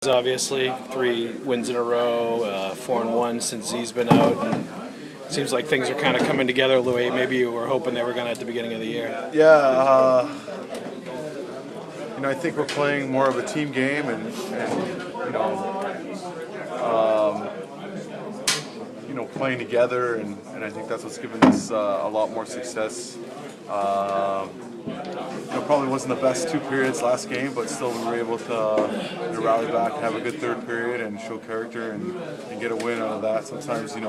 Obviously, 3 wins in a row, 4-1 since Z's been out. And it seems like things are kind of coming together the way maybe you were hoping they were going to at the beginning of the year. Yeah, I think we're playing more of a team game, and playing together, and I think that's what's given us a lot more success. Probably wasn't the best 2 periods last game, but still we were able to rally back, have a good 3rd period, and show character and get a win out of that. Sometimes the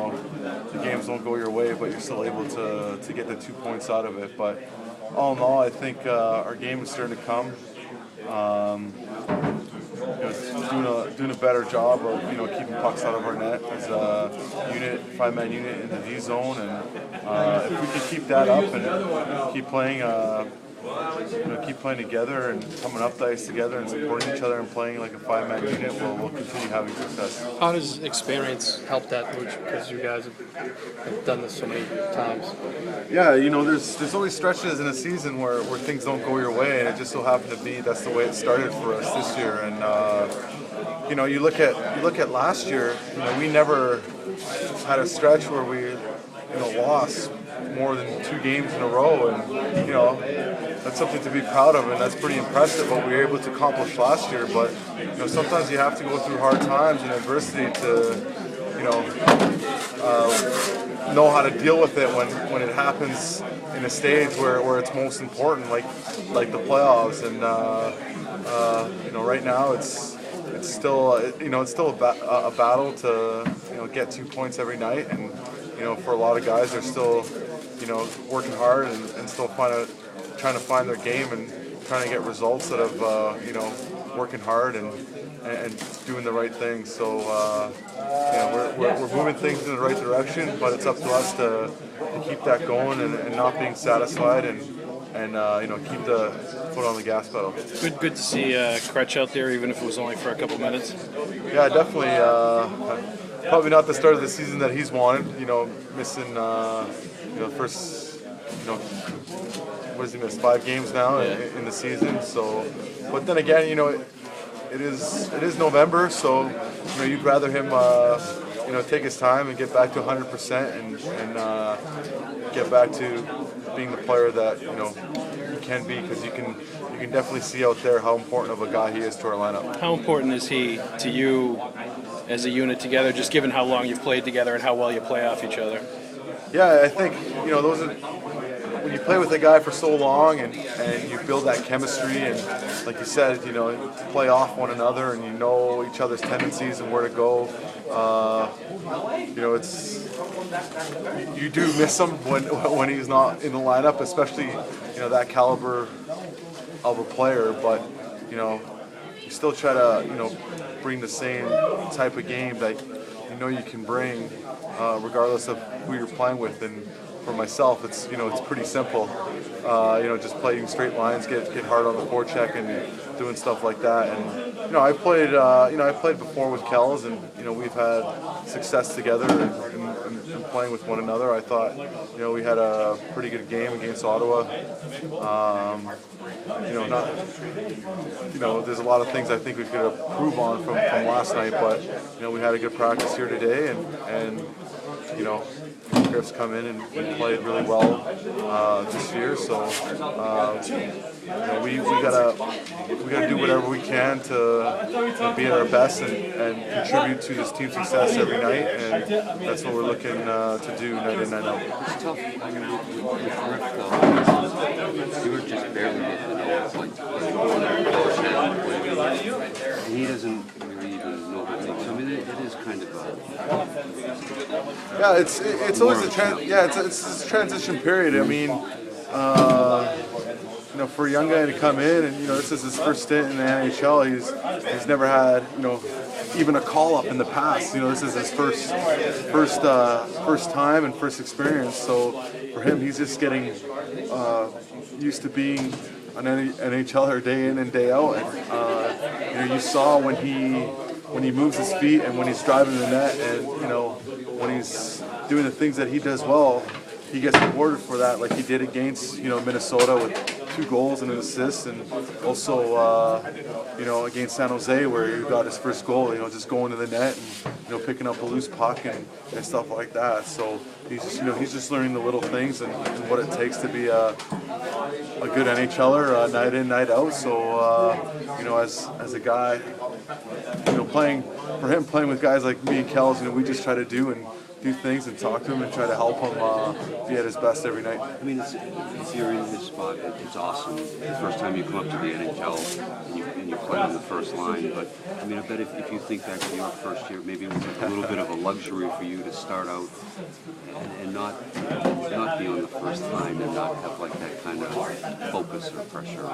games don't go your way, but you're still able to get the 2 points out of it. But all in all, I think our game is starting to come. Doing a better job of keeping pucks out of our net as a unit, 5-man unit in the D zone, and if we can keep that up and keep playing together and coming up the ice together and supporting each other and playing like a 5-man unit, we'll continue having success. How does experience help that, Lucic? Because you guys have done this so many times. Yeah, there's always stretches in a season where things don't go your way, and it just so happened to be that's the way it started for us this year. And you look at last year, we never had a stretch where we lost more than 2 games in a row, and that's something to be proud of, and that's pretty impressive what we were able to accomplish last year. But sometimes you have to go through hard times and adversity to know how to deal with it when it happens in a stage where it's most important, like the playoffs. And right now it's still a battle to get 2 points every night, and for a lot of guys they're still working hard and still trying to find their game and trying to get results out of working hard and doing the right thing. So we're moving things in the right direction, but it's up to us to keep that going and not being satisfied and keep the foot on the gas pedal. Good to see Krejci out there, even if it was only for a couple minutes. Yeah, definitely. Probably not the start of the season that he's wanted. Missing first what does he miss, 5 games now in the season. So, but then again, it is November, so you'd rather him take his time and get back to 100% and get back to being the player that he can be, because you can definitely see out there how important of a guy he is to our lineup. How important is he to you as a unit together, just given how long you've played together and how well you play off each other? Yeah, I think those are, when you play with a guy for so long and you build that chemistry and, like you said, play off one another and you know each other's tendencies and where to go. You do miss him when he's not in the lineup, especially that caliber of a player. But you still try to bring the same type of game that you can bring, regardless of who you're playing with. And for myself, it's pretty simple. Just playing straight lines, get hard on the forecheck and doing stuff like that. And I played before with Kells, and we've had success together and playing with one another. I thought we had a pretty good game against Ottawa. There's a lot of things I think we could improve on from last night, but we had a good practice here today, and Griff's come in and played really well this year. So we gotta do whatever we can to be at our best and contribute to this team success every night, and that's what we're looking to do night in, night out. It's tough. I mean, with Griff, though, you were just barely making it out. He doesn't really even know the things. I mean, it is kind of yeah, it's always it's a transition period. I mean, for a young guy to come in and this is his first stint in the NHL. He's never had even a call up in the past. This is his first time and first experience. So for him, he's just getting used to being an NHLer day in and day out. And you saw when he moves his feet and when he's driving the net, and when he's doing the things that he does well, he gets rewarded for that, like he did against Minnesota with 2 goals and an assist, and also against San Jose where he got his first goal, just going to the net and picking up a loose puck and stuff like that. So he's just learning the little things and what it takes to be a good NHLer night in, night out. So as a guy, playing with guys like me and Kells, we just try to do things and talk to him and try to help him be at his best every night. I mean, if you're in his spot, it's awesome. The first time you come up to the NHL and you play on the first line. But I mean, I bet if you think back to your first year, maybe it was a little bit of a luxury for you to start out and not be on the first line and not have like that kind of focus or pressure.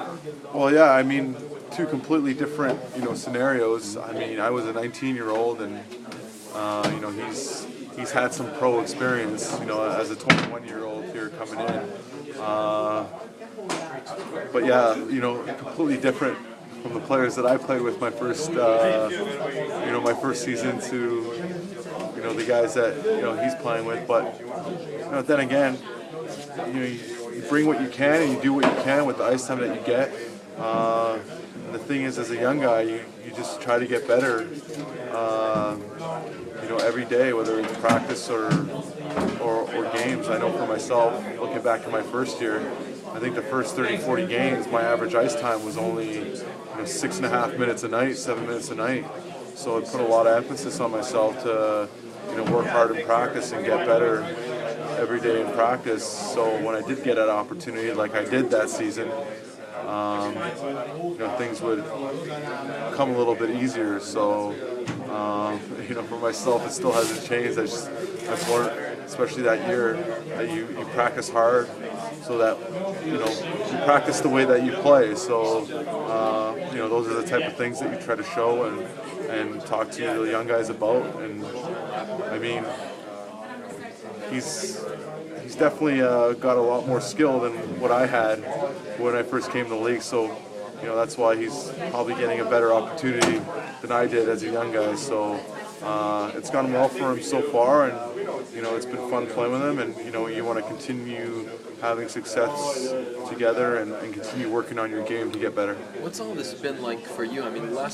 Well, yeah, I mean, 2 completely different scenarios. I mean, I was a 19-year-old and he's had some pro experience, as a 21-year-old here coming in. But yeah, completely different from the players that I played with my first season to, the guys that, he's playing with. But, then again, you bring what you can and you do what you can with the ice time that you get. And the thing is, as a young guy, you just try to get better. Every day, whether it's practice or games. I know for myself, looking back to my first year, I think the first 30, 40 games, my average ice time was only 6.5 minutes a night, 7 minutes a night. So it put a lot of emphasis on myself to work hard in practice and get better every day in practice. So when I did get an opportunity like I did that season, things would come a little bit easier. So, for myself, it still hasn't changed. I've learned, especially that year, that you practice hard so that, you practice the way that you play. So, those are the type of things that you try to show and talk to the young guys about. And, I mean, he's definitely got a lot more skill than what I had when I first came to the league. So, that's why he's probably getting a better opportunity than I did as a young guy. So it's gone well for him so far, and it's been fun playing with him. And you want to continue having success together and continue working on your game to get better. What's all this been like for you? I mean, the last